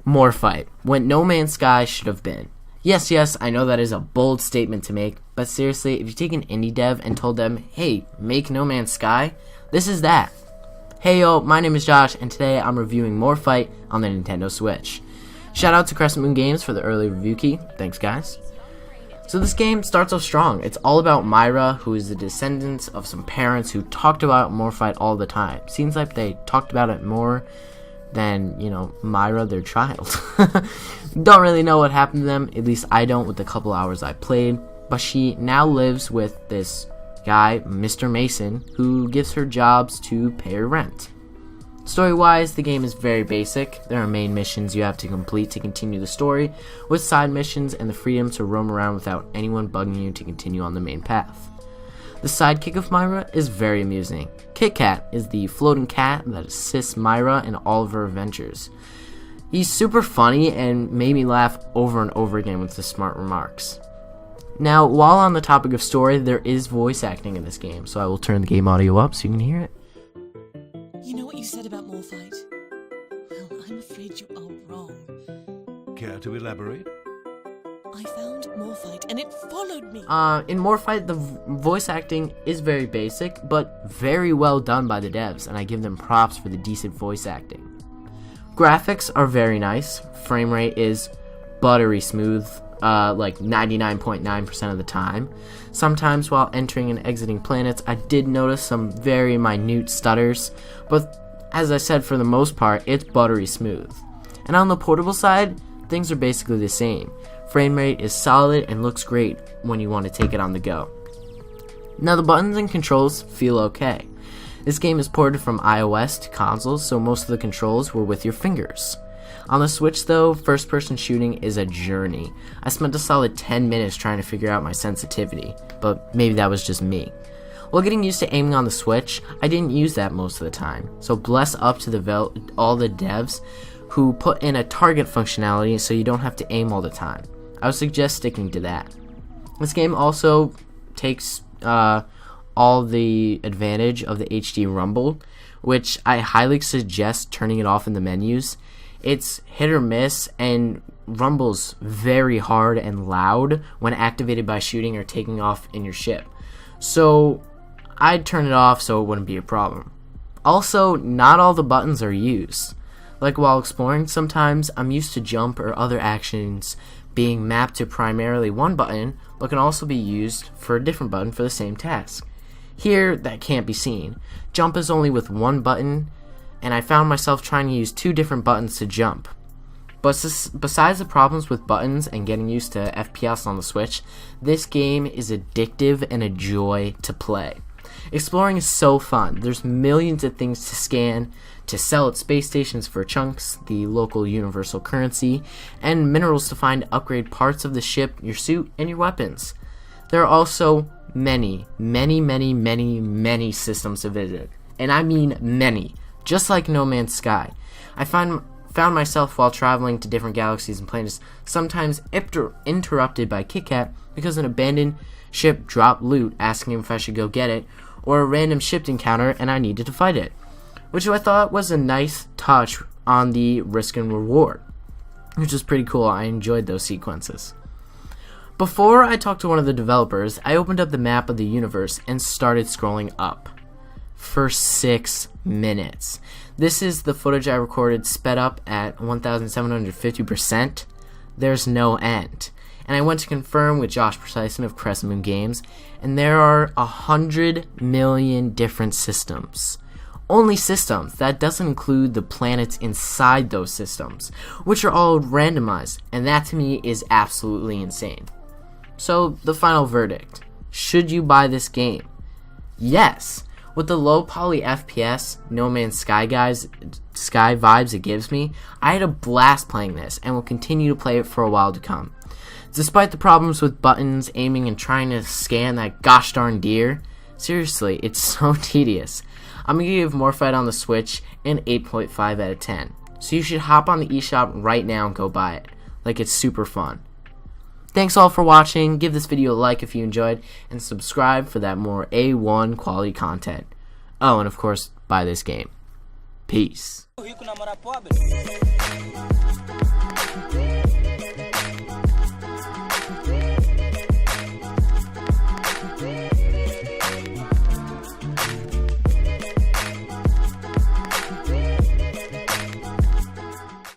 Morphite, what No Man's Sky should have been. Yes, I know that is a bold statement to make, but seriously, if you take an indie dev and told them, hey, make No Man's Sky, this is that. Hey yo, my name is Josh, and today I'm reviewing Morphite on the Nintendo Switch. Shout out to Crescent Games for the early review key, thanks guys. So this game starts off strong. It's all about Myra, who is the descendant of some parents who talked about Morphite all the time. Seems like they talked about it more than, Myra, their child. Don't really know what happened to them, at least I don't with the couple hours I played, but she now lives with this guy, Mr. Mason, who gives her jobs to pay her rent. Story-wise, the game is very basic. There are main missions you have to complete to continue the story, with side missions and the freedom to roam around without anyone bugging you to continue on the main path. The sidekick of Myra is very amusing. Kit Kat is the floating cat that assists Myra in all of her adventures. He's super funny and made me laugh over and over again with his smart remarks. Now, while on the topic of story, there is voice acting in this game, so I will turn the game audio up so you can hear it. You know what you said about Morphite? Well, I'm afraid you are wrong. Care to elaborate? I found Morphite and it followed me. In Morphite, the voice acting is very basic, but very well done by the devs, and I give them props for the decent voice acting. Graphics are very nice. Frame rate is buttery smooth, like 99.9% of the time. Sometimes while entering and exiting planets, I did notice some very minute stutters, but as I said, for the most part, it's buttery smooth. And on the portable side, things are basically the same. Frame rate is solid and looks great when you want to take it on the go. Now the buttons and controls feel okay. This game is ported from iOS to consoles, so most of the controls were with your fingers. On the Switch though, first person shooting is a journey. I spent a solid 10 minutes trying to figure out my sensitivity, but maybe that was just me. While getting used to aiming on the Switch, I didn't use that most of the time, so bless up to all the devs who put in a target functionality so you don't have to aim all the time. I would suggest sticking to that. This game also takes all the advantage of the HD rumble, which I highly suggest turning it off in the menus. It's hit or miss and rumbles very hard and loud when activated by shooting or taking off in your ship. So I'd turn it off so it wouldn't be a problem. Also, not all the buttons are used. Like while exploring, sometimes I'm used to jump or other actions being mapped to primarily one button, but can also be used for a different button for the same task. Here, that can't be seen. Jump is only with one button, and I found myself trying to use two different buttons to jump. But besides the problems with buttons and getting used to FPS on the Switch, this game is addictive and a joy to play. Exploring is so fun. There's millions of things to scan, to sell at space stations for chunks, the local universal currency, and minerals to find to upgrade parts of the ship, your suit, and your weapons. There are also many systems to visit. And I mean many. Just like No Man's Sky. I found myself while traveling to different galaxies and planets, sometimes interrupted by Kit Kat because an abandoned ship dropped loot asking if I should go get it, or a random ship encounter and I needed to fight it, which I thought was a nice touch on the risk and reward, which is pretty cool. I enjoyed those sequences. Before I talked to one of the developers, I opened up the map of the universe and started scrolling up for 6 minutes. This is the footage I recorded sped up at 1750%. There's no end. And I went to confirm with Josh Precyson of Crescent Games, and there are 100 million different systems. Only systems. That doesn't include the planets inside those systems, which are all randomized, and that to me is absolutely insane. So, the final verdict. Should you buy this game? Yes. With the low poly FPS, No Man's Sky vibes it gives me, I had a blast playing this and will continue to play it for a while to come. Despite the problems with buttons, aiming, and trying to scan that gosh darn deer, seriously, it's so tedious. I'm going to give Morphite on the Switch an 8.5 out of 10. So you should hop on the eShop right now and go buy it. Like, it's super fun. Thanks all for watching. Give this video a like if you enjoyed, and subscribe for that more A1 quality content. Oh, and of course, buy this game. Peace.